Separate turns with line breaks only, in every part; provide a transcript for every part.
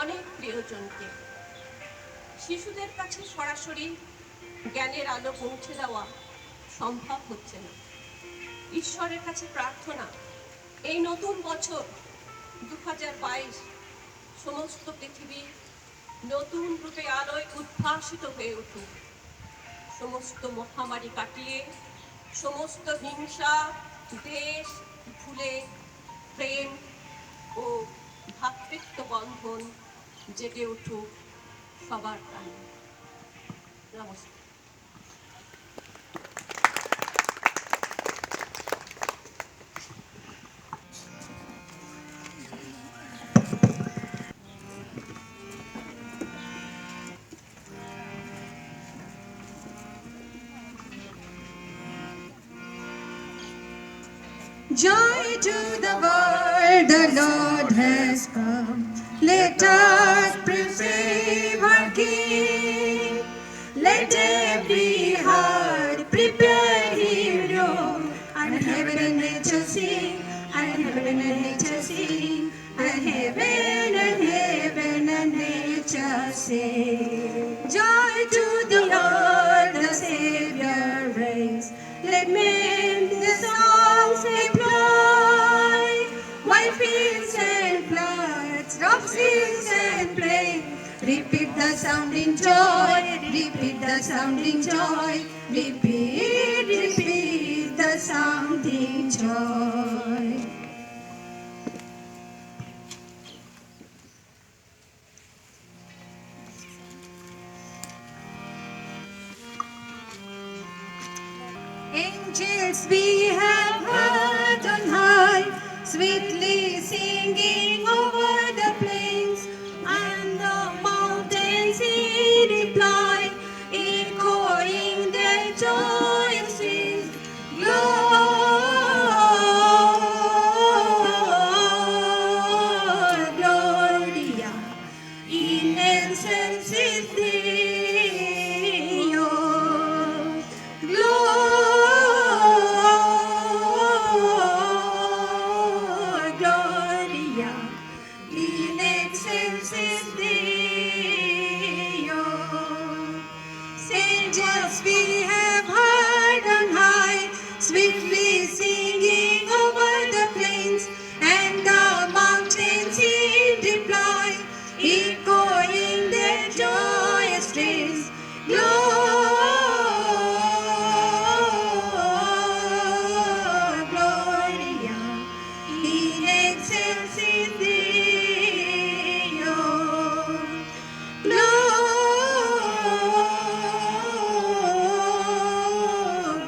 অনেক প্রিয়জনকে। শিশুদের কাছে সরাসরি জ্ঞানের আলো পৌঁছে দেওয়া সম্ভব হচ্ছে না। ঈশ্বরের কাছে প্রার্থনা, এই নতুন বছর 2022 সমস্ত পৃথিবী নতুন রূপে আলোয় উদ্ভাসিত হয়ে উঠুক। সমস্ত মহামারী কাটিয়ে, সমস্ত হিংসা দেশ ভুলে প্রেম ও ভ্রাতৃত্ব বন্ধন জেগে উঠুক সবার প্রাণে। নমস্কার।
Joy to the world, the Lord has come. Let us praise our King. Let every heart prepare Him room. And heaven and nature sing, and heaven and nature sing, and heaven and nature sing. Joy to the Lord, the Savior reigns. Let men the songs employ, while fields and floods, rocks, hills and plains, repeat the sounding joy, repeat the sounding joy, repeat the sounding joy. Angels we have heard on high, sweetly singing over the plains, and the mountains in reply, echoing their joyous strains. Gloria in excelsis Deo. Gloria in excelsis Deo. Angels we have heard on high, sweetly singing over the plains, and the mountains in reply, echoing their joyous strains. Gloria in excelsis Deo.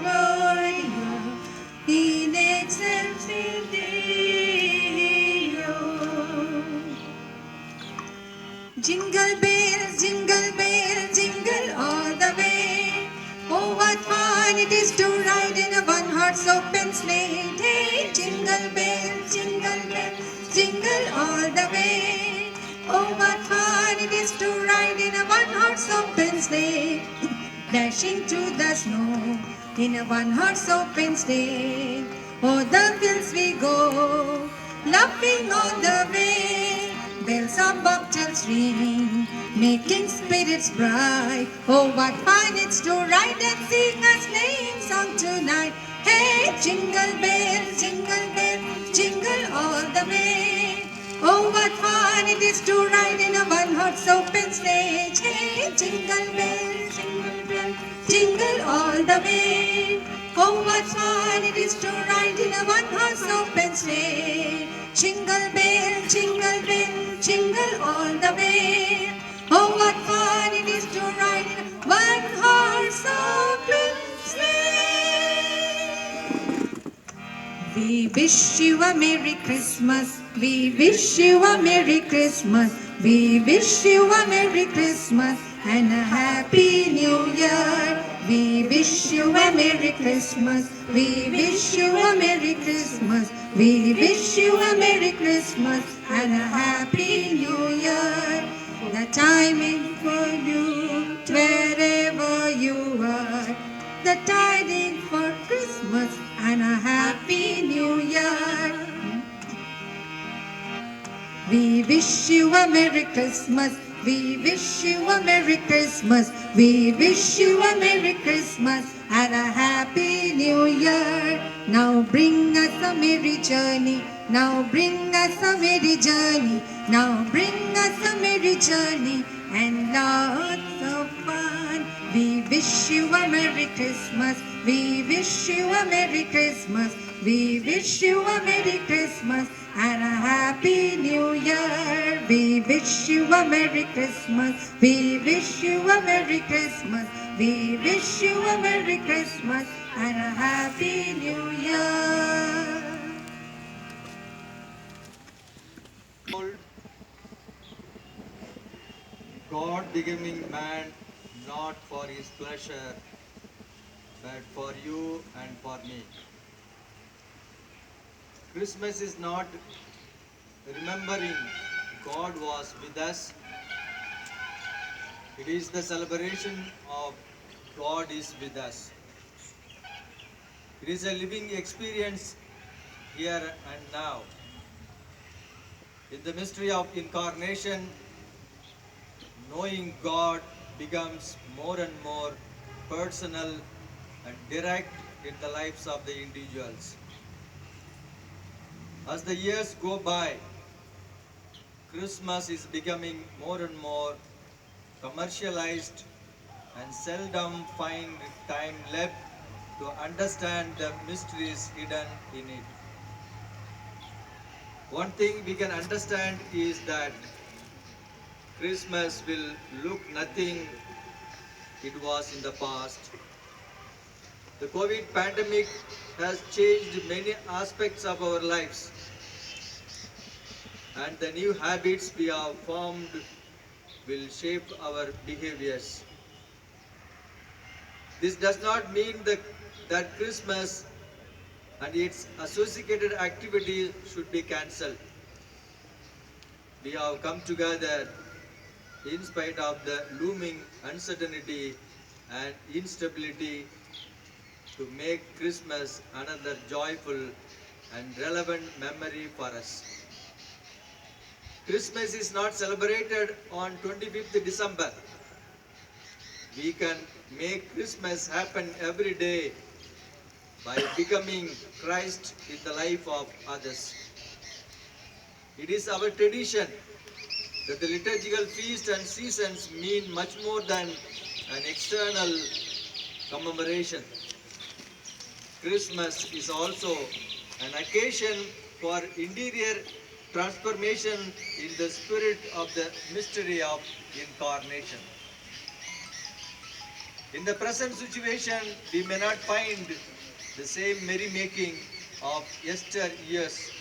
Gloria in excelsis Deo. Jingle bells, jingle bells, jingle all the way. Oh, what fun it is to ride in a one-horse open sleigh. Hey, jingle bells, jingle all the way. Oh, what fun it is to ride in a one-horse open sleigh. Dashing through the snow in a one-horse open sleigh. Oh, the fields we go, laughing all the way. Bells of bobtails ring, making spirits bright. Oh, what fun it's to ride and sing a sleighing song tonight. Hey, jingle bells, jingle all the way. Oh, what fun it is to ride in a one-horse open sleigh. Hey, jingle bells, jingle all the way. Oh, what fun it is to ride in a one-horse open sleigh. Jingle bell, jingle all the way. Oh, what fun it is to ride in a one-horse open sleigh. We wish you a Merry Christmas. We wish you a Merry Christmas. We wish you a Merry Christmas and a Happy New Year. We wish you a Merry Christmas. We wish you a Merry Christmas. We wish you a Merry Christmas and a Happy New Year. The time is for you, wherever you are. The tidings for Christmas and a Happy New Year. We wish wish you a Merry Christmas. We wish you a Merry Christmas. We wish you a Merry Christmas and a Happy New Year. Now bring us a merry journey. Now bring us a merry journey. Now bring us a merry journey and lots of fun. We wish you a Merry Christmas. We wish you a Merry Christmas. We wish you a Merry Christmas and a Happy New Year. We wish you a Merry Christmas. We wish you a Merry Christmas. We wish you a Merry Christmas and a Happy New Year.
God becoming man not for his pleasure, but for you and for me. Christmas is not remembering God was with us. It is the celebration of God is with us. It is a living experience here and now. In the mystery of incarnation, knowing God becomes more and more personal and direct in the lives of the individuals. As the years go by, Christmas is becoming more and more commercialized and seldom find time left to understand the mysteries hidden in it. One thing we can understand is that Christmas will look nothing it was in the past. The COVID pandemic has changed many aspects of our lives, and the new habits we have formed will shape our behaviors. This does not mean that Christmas and its associated activities should be cancelled. We have come together in spite of the looming uncertainty and instability to make Christmas another joyful and relevant memory for us. Christmas is not celebrated on 25th December. We can make Christmas happen every day by becoming Christ in the life of others. It is our tradition that the liturgical feasts and seasons mean much more than an external commemoration. Christmas is also an occasion for interior transformation in the spirit of the mystery of incarnation. In the present situation, we may not find the same merrymaking of yesteryears.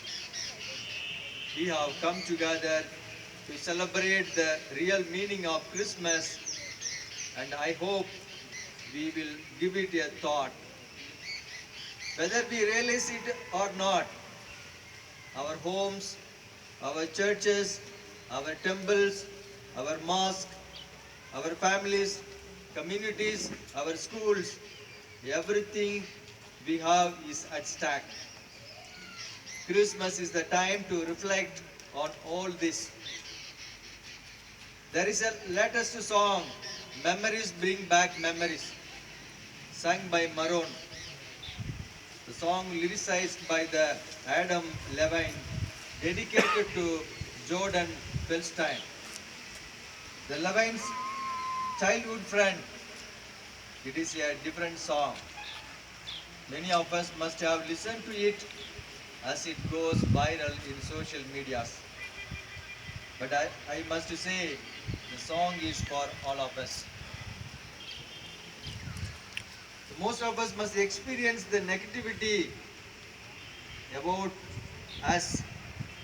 We have come together to celebrate the real meaning of Christmas, and I hope we will give it a thought. Whether we realize it or not, our homes, our churches, our temples, our mosques, our families, communities, our schools, everything we have is at stake. Christmas is the time to reflect on all this. There is a latest song, Memories Bring Back Memories, sung by Maroon. The song lyricized by the Adam Levine, dedicated to Jordan Felstein. The Levine's childhood friend. It is a different song. Many of us must have listened to it as it goes viral in social medias. But I must say, the song is for all of us. Most of us must experience the negativity about us,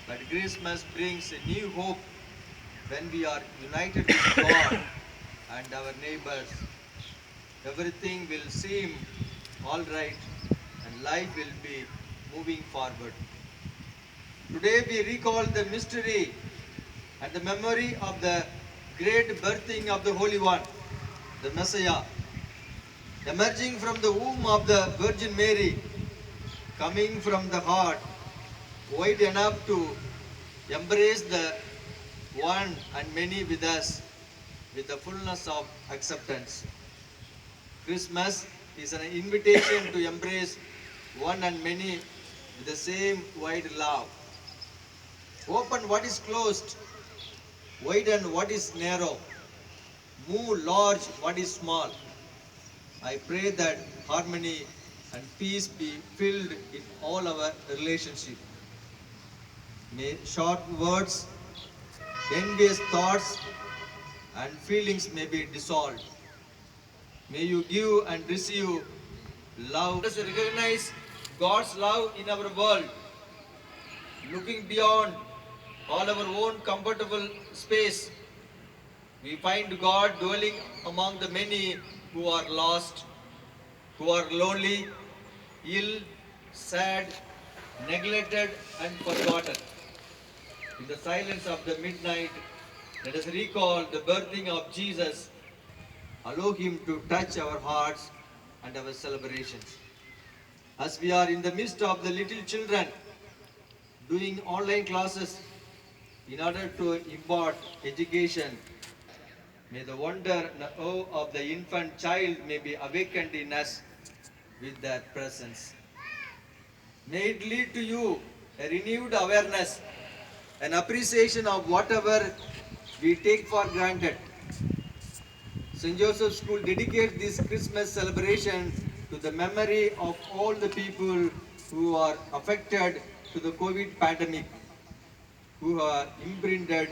but Christmas brings a new hope when we are united with God and our neighbors. Everything will seem all right and life will be moving forward. Today we recall the mystery and the memory of the great birthing of the Holy One, the Messiah, emerging from the womb of the Virgin Mary, coming from the heart wide enough to embrace the one and many with us with the fullness of acceptance. Christmas is an invitation to embrace one and many with the same wide love. Open what is closed, widen what is narrow, move large what is small. I pray that harmony and peace be filled in all our relationship. May short words, envious thoughts, and feelings may be dissolved. May you give and receive love. Let us recognize God's love in our world, looking beyond all our own comfortable space. We find God dwelling among the many who are lost, who are lonely, ill, sad, neglected, and forgotten. In the silence of the midnight, let us recall the birthing of Jesus. Allow Him to touch our hearts and our celebrations. As we are in the midst of the little children doing online classes in order to impart education, may the wonder and awe of the infant child may be awakened in us with their presence. May it lead to you a renewed awareness, an appreciation of whatever we take for granted. St. Joseph's School dedicates this Christmas celebration to the memory of all the people who are affected to the COVID pandemic, who are imprinted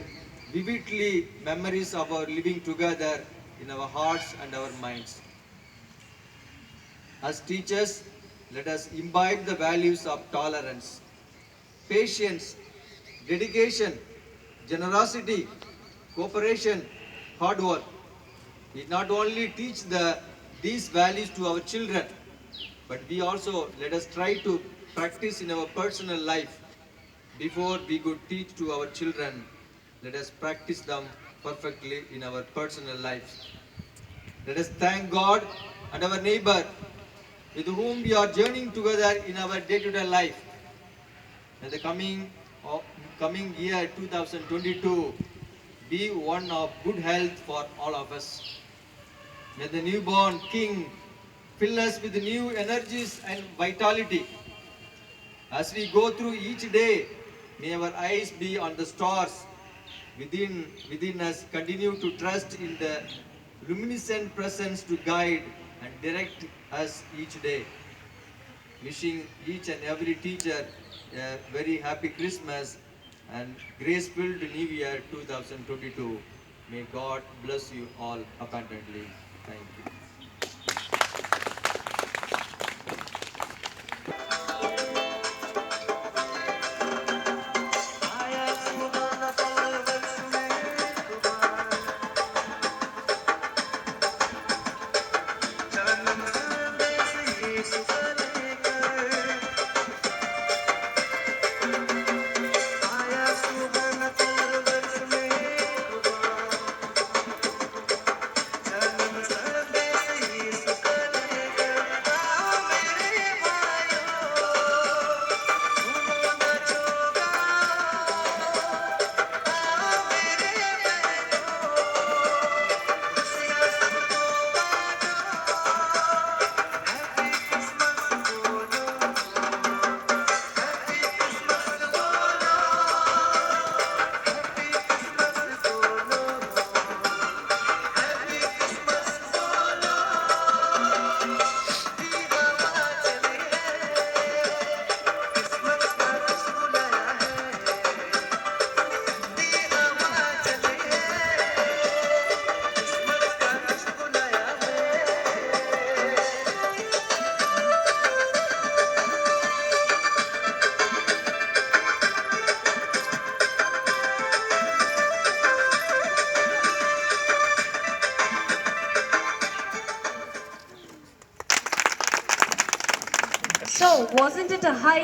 vividly memories of our living together in our hearts and our minds. As teachers, let us imbibe the values of tolerance, patience, dedication, generosity, cooperation, hard work. We not only teach these values to our children, but we also let us try to practice in our personal life. Before we could teach to our children, let us practice them perfectly in our personal lives. Let us thank God and our neighbor with whom we are journeying together in our day-to-day life. May the coming year 2022 be one of good health for all of us. May the newborn King fill us with new energies and vitality. As we go through each day, may our eyes be on the stars within us. Continue to trust in the luminescent presence to guide and direct us each day. Wishing each and every teacher a very happy Christmas and grace-filled New Year 2022. May God bless you all abundantly. Thank you.
So, wasn't it a high